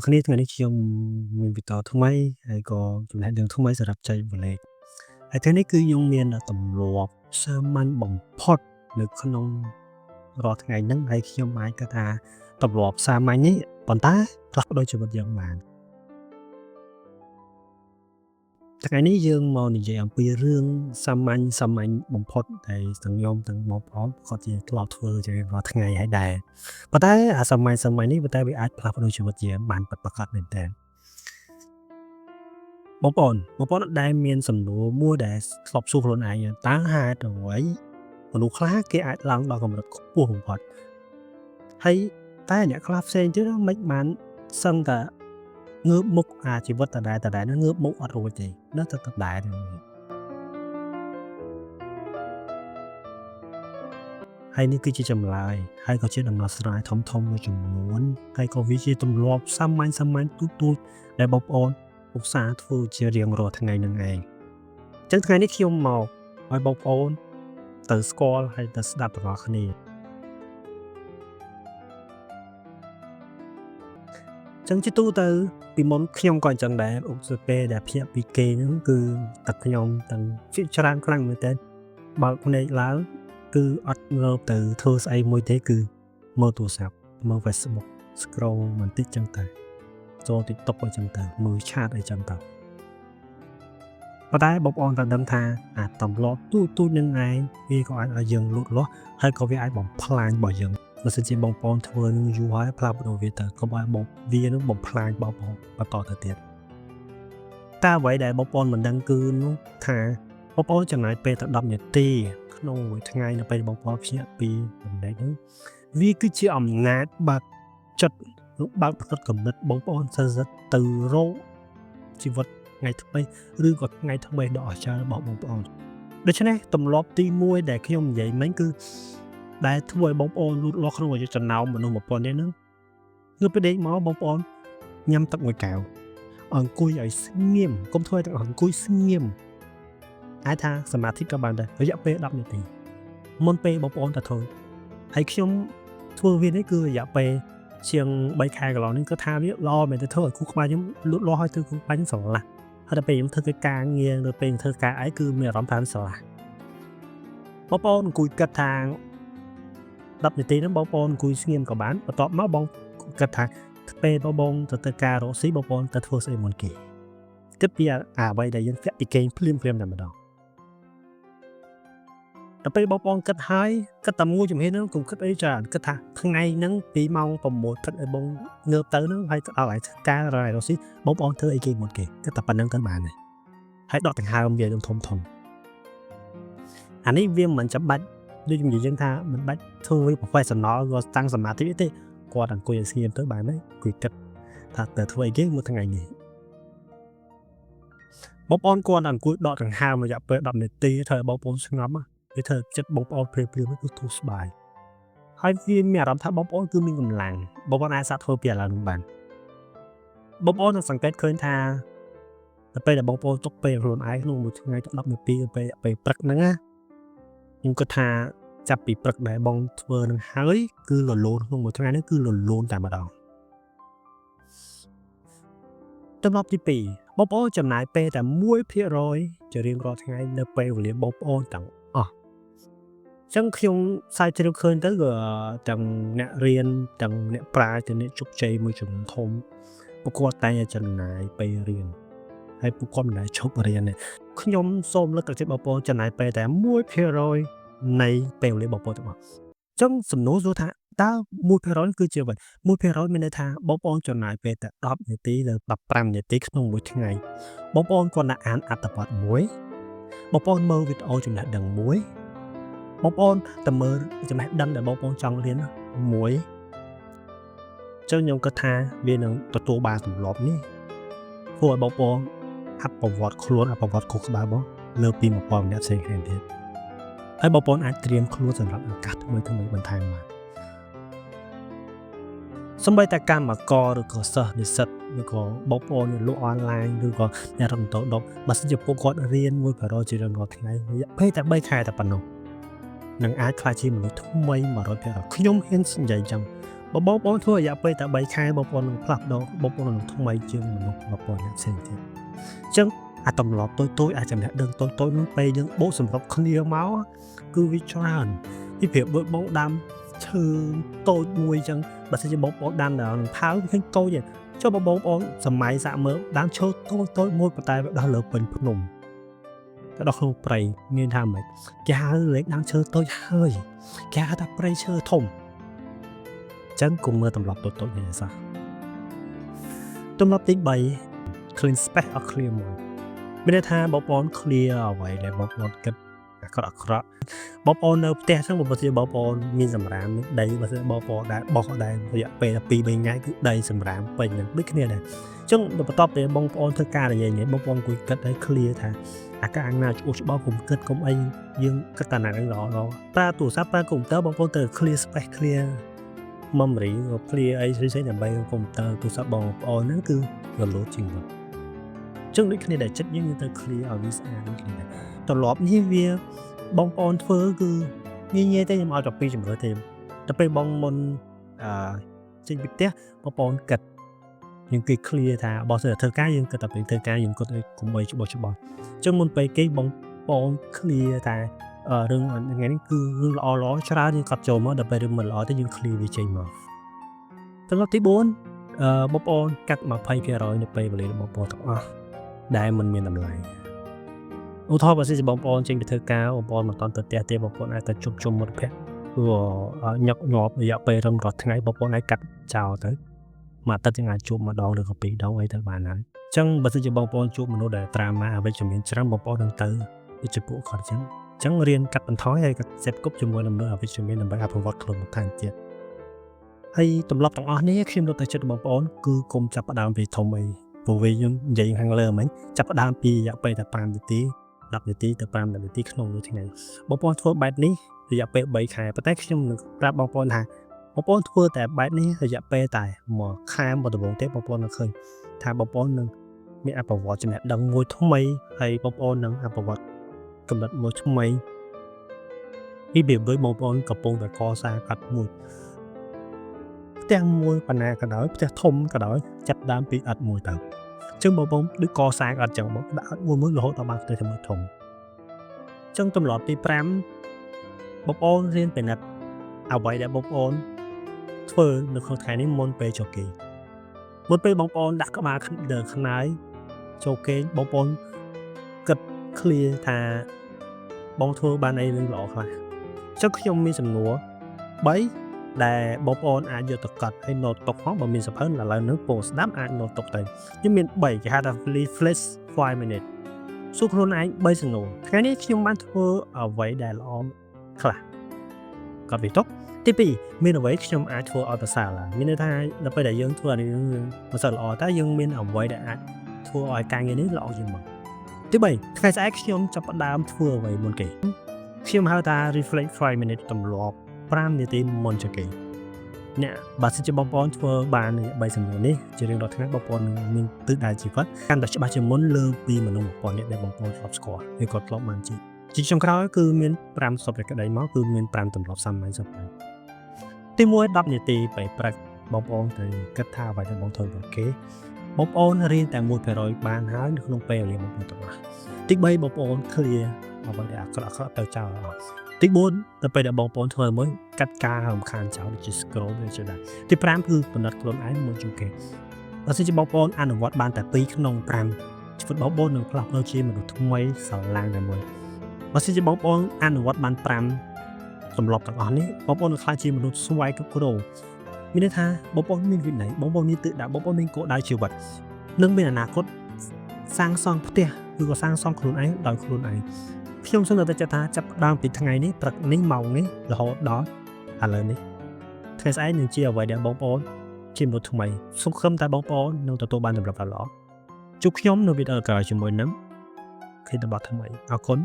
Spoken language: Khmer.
គ្នាថ្ងៃនេះខ្ញុំមានវីដេអូថ្មីហើយក៏ចំណេះដឹងថ្មីសម្រាប់ចែករំលែកហើយថ្ងៃនេះគឺខ្ញុំមានទម្លាប់សាមញ្ញបំផុតនៅក្នុងរាល់ថ្ងៃហ្នឹងហើយខ្ញុំអាចគិតថាទម្លាប់សាមញ្ញនេះប៉ុន្តែផ្លាស់ប្ដូរជីវិតយើងបានថ្ងៃនេះយើងមកនិយាយអំពីរឿងសាមញ្ញបំផុតដែលទាំងខ្ញុំទាំងបងប្អូនគាត់ជាធ្លាប់ធ្វើជារៀងរាល់ថ្ងៃហើយដែរប៉ុន្តែអាសាមញ្ញនេះប៉ុន្តែវាអាចផ្លាស់ប្ដូរជីវិតយើងបានពិតប្រាកដមែនតើបងប្អូនដែលមានសំណួរមួយដែលធ្លាប់សួរខ្លួនឯងតើហេតុអ្វីមនុស្សខ្លះគេអាចឡើងដល់កម្រិតខ្ពស់បំផុតហើយតែអ្នកខ្លះផ្សេងទៀតមិនបានសឹងតែងើបមុខជីវិតដដែលងើបមុខអត់រួចទេនៅតែដដែលហើយនេះគឺជាចម្លើយហើយក៏ជាដំណោះស្រាយធំមួយចំនួនហើយក៏វាជាទម្លាប់សាមញ្ញទូចដែលបងប្អូនឧស្សាហ៍ធ្វើជារៀងរាល់ថ្ងៃនឹងឯងអញ្ចឹងថ្ងៃនេះខ្ញុំមកឲ្យបងប្អូនទៅស្គាល់ហើយទៅស្ដាប់ទាំងអស់គ្នាចឹងជាទូទៅពីមុនខ្ញុំក៏អញ្ចឹងដែរឧបស្ពេលដែលភ្ញាក់ពីគេហ្នឹងគឺតែខ្ញុំទាំងជាច្រើនខ្លាំងមែនតើបើកភ្នែកឡើងគឺអត់ងើបទៅធ្វើស្អីមួយទេគឺមើលទូរស័ព្ទមើល Facebook scroll បន្តិចចឹងទៅចូល TikTok អញ្ចឹងទៅមើលឆាតអីចឹងទៅប៉ុន្តែបងប្អូនត្រូវដឹងថាអាទម្លាប់ទូចនឹងឯងវាក៏អាចឲ្យយើងលូតលាស់ហើយក៏វាអាចបំផ្លាញរបស់យើងបើសិនជាបងប្អូនធ្វើនឹងយូរហើយផ្លាស់ប្ដូរវាទៅក៏ឲ្យបងវានឹងបំផ្លាញបងប្អូនបន្តទៅទៀតតែអ្វីដែលបងប្អូនមិនដឹងគឺនោះថាបងប្អូនចំណាយពេលតែ10នាទីក្នុងមួយថ្ងៃនៅពេលបងប្អូនភ្ញាក់ពីចំណេះហ្នឹងវាគឺជាអំណាចបើកចិត្តបើកប្រកបកំណត់បងប្អូនសិតទៅរកជីវិតថ្ងៃថ្មីឬក៏ថ្ងៃថ្មីដ៏អស្ចារ្យរបស់បងប្អូនដូច្នេះទម្លាប់ទី1ដែលខ្ញុំនិយាយមិញគឺដែលធ្វើឲ្យបងប្អូនលូតលាស់ក្នុងអាយុចំណោមមនុស្ស1000នេះហ្នឹងគឺពេលដេកមកបងប្អូនញ៉ាំទឹកមួយកែវអង្គុយឲ្យស្ងៀមកុំធ្វើឲ្យទាំងអង្គុយស្ងៀមអាចថាសមាធិក៏បានដែររយៈពេល10នាទីមុនពេលបងប្អូនទៅធ្វើហើយខ្ញុំធ្វើវានេះគឺរយៈពេលជាង3ខែកន្លងនេះគឺថាវាល្អមែនទៅធ្វើឲ្យគូក្បាលខ្ញុំលូតលាស់ឲ្យទៅគូក្បាលខ្ញុំស្រឡះហើយដល់ពេលខ្ញុំធ្វើការងារទៅពេលធ្វើការអីគឺមានអារម្មណ៍ថាស្រឡះបងប្អូនអង្គុយគិតថា10នាទីហ្នឹងបងប្អូនអង្គុយស្ងៀមក៏បានបន្ទាប់មកបងគិតថាពេលបងទៅការរកស៊ីបងប្អូនទៅធ្វើស្អីមុនគេគិតពីអ្វីដែលយើងពាក់ពីគេភ្លាមតែម្ដងដល់ពេលបងប្អូនគិតហើយគិតតែមួយជំហានហ្នឹងកុំគិតអីច្រើនគិតថាថ្ងៃហ្នឹងពីម៉ោង6ព្រឹកឲ្យបងងើបទៅហ្នឹងហើយដល់ឲ្យការរកស៊ីបងប្អូនធ្វើអីគេមុនគេគិតតែប៉ុណ្្នឹងទៅបានហើយដកដង្ហើមវាធំអានេះវាមិនចាំបាច់ដូចនិយាយយើងថាមិនបាច់ធ្វើវា professional ក៏តាំងសមាធិទេគាត់អង្គុយឲ្យស្ងៀមទៅបានហើយគួយគិតថាតើធ្វើអីគេមួយថ្ងៃនេះបងប្អូនគាត់អង្គុយដកដង្ហើមរយៈពេល10នាទីធ្វើឲ្យបងប្អូនស្ងប់វាធ្វើចិត្តបងប្អូនព្រាមគឺធូរស្បើយហើយវាមានអារម្មណ៍ថាបងប្អូនគឺមានកម្លាំងបងប្អូនអាចសាកធ្វើពីឥឡូវនេះបានបងប្អូននឹងសង្កេតឃើញថាដល់ពេលដែលបងប្អូនទុកពេលខ្លួនឯងក្នុងមួយថ្ងៃទៅ10នាទីពេលព្រឹកហ្នឹងណាខ្ញុំគិតថាចាប់ពីព្រឹកដែលបងធ្វើនឹងហើយគឺលលូនក្នុងមួយថ្ងៃនេះគឺលលូនតែម្ដងចំណុចទី2បងប្អូនចំណាយពេលតែ 1% ជារៀងរាល់ថ្ងៃនៅពេលវេលាបងប្អូនទាំងអស់ចឹងខ្ញុំសាយជ្រាវឃើញទៅក៏ទាំងអ្នករៀនទាំងអ្នកប្រាជ្ញទាំងអ្នកជោគជ័យមួយចំនួនធំពួកគាត់តែចំណាយពេលរៀនហើយពួកគាត់មិនដែលឈប់រៀនទេខ្ញុំសូមលើកទឹកចិត្តបងប្អូនចំណាយពេលតែ 1% នៃពេលវេលាបងប្អូនទាំងអស់ចឹងសំណួរសួរថាតើ 1% គឺជាអ្វី 1% មានន័យថាបងប្អូនចំណាយពេលតែ10នាទីឬ15នាទីក្នុងមួយថ្ងៃបងប្អូនគាត់ណាអានអត្ថបទមួយបងប្អូនមើលវីដេអូចំណេះដឹងមួយបងប្អូនតែមើលចំណេះដឹងដែលបងប្អូនចង់រៀនមួយចឹងខ្ញុំគិតថាវានឹងទទួលបានទម្លាប់នេះធ្វើឲ្យបងប្អូនអភិវឌ្ឍខ្លួនអភិវឌ្ឍខួរក្បាលបងលើពី1000អ្នកផ្សេងគ្នាទៀតហើយបងប្អូនអាចត្រៀមខ្លួនសម្រាប់ឱកាសថ្មីបន្ថែមបានសូម្បីតែកម្មករឬក៏សិស្សនិស្សិតឬក៏បងប្អូនលក់អនឡាញឬក៏អ្នករកបន្តដប់បើសិនជាពួកគាត់រៀន 1% ជារៀងរាល់ថ្ងៃរយៈពេលតែ3ខែតែប៉ុណ្ណោះនឹងអាចក្លាយជាមនុស្សថ្មី 100% ខ្ញុំហ៊ាននិយាយចឹង បងប្អូនធ្វើរយៈពេលតែ3ខែបងប្អូននឹងផ្លាស់ប្ដូរបងប្អូននឹងថ្មីជាងមនុស្សបងប្អូនអ្នកផ្សេងទៀតអញ្ចឹងអាទម្លាប់តូចៗអាចចំណេះដឹងតូចៗនោះពេលយើងបូកសម្រាប់គ្នាមកគឺវាច្រើនពីប្រៀបដូចបងដាំឈើតូចមួយអញ្ចឹងបើសិនជាបងប្អូនដាំដល់នឹងថើឃើញតូចទេចុះបងប្អូនសម័យសាក់មើលដាំឈើតូចមួយប៉ុន្តែវាដោះលើពេញភ្នំទៅដល់ក្នុងព្រៃមានថាម៉េចគេហៅលេខដាំឈើតូចហើយគេហៅថាព្រៃឈើធំចឹងកុំមើលទម្លាប់តូចៗនេះសោះទម្លាប់ទី3 clean space អត់ clear មួយមានន័យថាបងប្អូន clear អ្វីដែលបងប្អូនគិតអាក្រក់បងប្អូននៅផ្ទះចឹងបើសិនបងប្អូនមានសម្រាមដីបើសិនបងប្អូនដែលបោះដែររយៈពេល2-3ថ្ងៃគឺដីសម្រាមពេញនឹងដូចគ្នាដែរចឹងបន្ទាប់ពីបងប្អូនធ្វើការនិយាយនេះបងប្អូនគួរគិតឲ្យ clear ថាអាការណាឆ្អួតច្បាស់កុំគិតកុំអីយើងគិតតែណានឹងល្អប្រើទូរស័ព្ទប្រើកុំព្យូទ័របងប្អូនទៅ clear space clear memory ឬ clear អីផ្សេងៗដើម្បីកុំព្យូទ័រទូរស័ព្ទបងប្អូនហ្នឹងគឺរលូតជាងមុនចឹងដូចគ្នាដែរចិត្តយើងទៅ clear ឲ្យវាស្អាតដូចគ្នាដែរទម្លាប់នេះវាបងប្អូនធ្វើគឺងាយទេខ្ញុំឲ្យតែ2ជំរឿទេតែពេលបងមុនចេញពីផ្ទះបងប្អូនគិតយើងគេ clear ថាបើសិនធ្វើការយើងគិតតែពេលធ្វើការយើងគិតឲ្យកុំបីច្បាស់អញ្ចឹងមុនពេលគេបងប្អូន clear ថារឿងថ្ងៃនេះគឺរឿងល្អច្រើនយើងកត់ចូលមកដល់ពេលរឿងមិនល្អទៅយើង clear វាចេញមកទម្លាប់ទី4បងប្អូនកាត់ 20% នៅពេលវេលារបស់បងប្អូនទាំងអស់ដែលមិនមានតម្លៃឧទាហរណ៍បើសិនជាបងប្អូនចេញទៅធ្វើការបងប្អូនមិនតន់ទៅផ្ទះទេបងប្អូនអាចទៅជុំមិត្តភក្តិញឹកញាប់រយៈពេលរឹងរាល់ថ្ងៃបងប្អូនអាចកាត់ចោលទៅមួយអាទិត្យយើងអាចជួបម្ដងឬក៏2ដងអីទៅបានហើយអញ្ចឹងបើសិនជាបងប្អូនជួបមនុស្សដែលត្រាម៉ាអវិជ្ជមានច្រើនបងប្អូននឹងទៅដូចជាពួកគាត់អញ្ចឹងរៀនកាត់បន្ថយហើយក៏សេពគប់ជាមួយនឹងមនុស្សអវិជ្ជមានដើម្បីអភិវឌ្ឍខ្លួនបន្ថែមទៀតហើយទម្លាប់ទាំងអស់នេះខ្ញុំលើកទឹកចិត្តបងប្អូនគឺកុំចាប់ផ្ដើមពីធំអីព្រោះវាយើងនិយាយខាងលើមិញចាប់ផ្ដើមពីរយៈពេលតែ5នាទី10នាទីទៅ5នាទីក្នុងមួយថ្ងៃបងប្អូនធ្វើបែបនេះរយៈពេល3ខែប៉ុន្តែខ្ញុំនឹងប្រាប់បងប្អូនថាបងប្អូនធ្វើតែបែបនេះរយៈពេលតែ1ខែមកដំបូងទេបងប្អូននឹងឃើញថាបងប្អូននឹងមានអភិវឌ្ឍចំណេះដឹងមួយថ្មីហើយបងប្អូននឹងអភិវឌ្ឍកំណត់មួយថ្មីពីពេលដូចបងប្អូនកំពុងតែកសាងកាត់មួយផ្ទះមួយបណ្ណាក៏ដោយផ្ទះធំក៏ដោយចាប់ដើមពីអត់មួយទៅចឹងបងប្អូនដូចកសាងអត់ចឹងមកដាក់មួយរហូតដល់បានផ្ទះធំចឹងទម្លាប់ទី5បងប្អូនរៀនពិនិត្យអ្វីដែលបងប្អូនធ្វើនៅក្នុងថ្ងៃនេះមុនពេលចូលគេងមុនពេលបងប្អូនដាក់ក្បាលដើរខ្នើយចូលគេងបងប្អូនគិត clear ថាបងធ្វើបានអីនឹងល្អខ្លះចឹងខ្ញុំមានសំណួរ3ដែលបងប្អូនអាចយកទៅកត់ឲ្យ note ទុកផងបើមានសភៅឥឡូវនេះពងស្ដាប់អាច note ទុកទៅខ្ញុំមាន3គេហៅថា flash 5 minutes សួរខ្លួនឯង3សំណួរថ្ងៃនេះខ្ញុំបានធ្វើអ្វីដែលល្អខ្លះកត់វាទុកទី2មានអ្វីខ្ញុំអាចធ្វើឲ្យប្រសើរឡើងមានន័យថាដល់ពេលដែលយើងធ្វើអានេះមិនសូវល្អតែយើងមានអ្វីដែលអាចធ្វើឲ្យការងារនេះល្អជាងមុនទី3ថ្ងៃស្អែកខ្ញុំចាប់ផ្ដើមធ្វើអ្វីមុនគេខ្ញុំហៅថា reflect 5 minutes ទម្លាប់5នាទីមុនចូលគេអ្នកបើសិនជាបងប្អូនធ្វើបាន3សំណួរនេះជារៀងរាល់ថ្ងៃបងប្អូននឹងមានទិសដៅជីវិតកាន់តែច្បាស់ជាងមុនលើពីមនុស្ស1000នាក់ដែលបងប្អូនធ្លាប់ស្គាល់ឬក៏ធ្លាប់បានជាចុងក្រោយគឺមាន5សពក្តីមកគឺមាន5ទម្លាប់សាមញ្ញសពទី1 10នាទីពេលព្រឹកបងប្អូនត្រូវគិតថាអ្វីដែលបងធ្វើរបស់គេបងប្អូនរៀនតែ 1% បានហើយនៅក្នុងពេលវេលាបងប្អូនទាំងអស់ទី3បងប្អូន clear អ្វីដែលអាក្រក់ទៅចោលអស់ទី4ទៅពេលដែលបងប្អូនធ្វើមួយកាត់ការរំខានចោលដូចជា scroll ដូចជាដែរទី5គឺកំណត់ខ្លួនឯងមុនជួបគេបើសិនជាបងប្អូនអនុវត្តបានតែ2ក្នុង5ជីវិតបងប្អូននឹងផ្លាស់ប្ដូរជាមនុស្សថ្មីស្រឡាងតែមួយបើសិនជាបងប្អូនអនុវត្តបាន5ទម្លាប់ទាំងអស់នេះបងប្អូននឹងក្លាយជាមនុស្សស្វ័យគ្រប់គ្រងមានន័យថាបងប្អូនមានវិន័យបងប្អូនមានទិសដៅបងប្អូនមានគោលដៅជីវិតនិងមានអនាគតសាងសង់ផ្ទះឬក៏សាងសង់ខ្លួនឯងដោយខ្លួនឯងខ្ញុំសង្ឃឹមថាចាប់ដើមពីថ្ងៃនេះព្រឹកនេះម៉ោងនេះរហូតដល់ឥឡូវនេះថ្ងៃស្អែកនឹងជាអ្វីដែលបងប្អូនជាមនុស្សថ្មីសង្ឃឹមតែបងប្អូននឹងទទួលបានទម្លាប់ល្អជួបខ្ញុំនៅវីដេអូក្រោយជាមួយនឹងឃើញតបថ្មីអរគុណ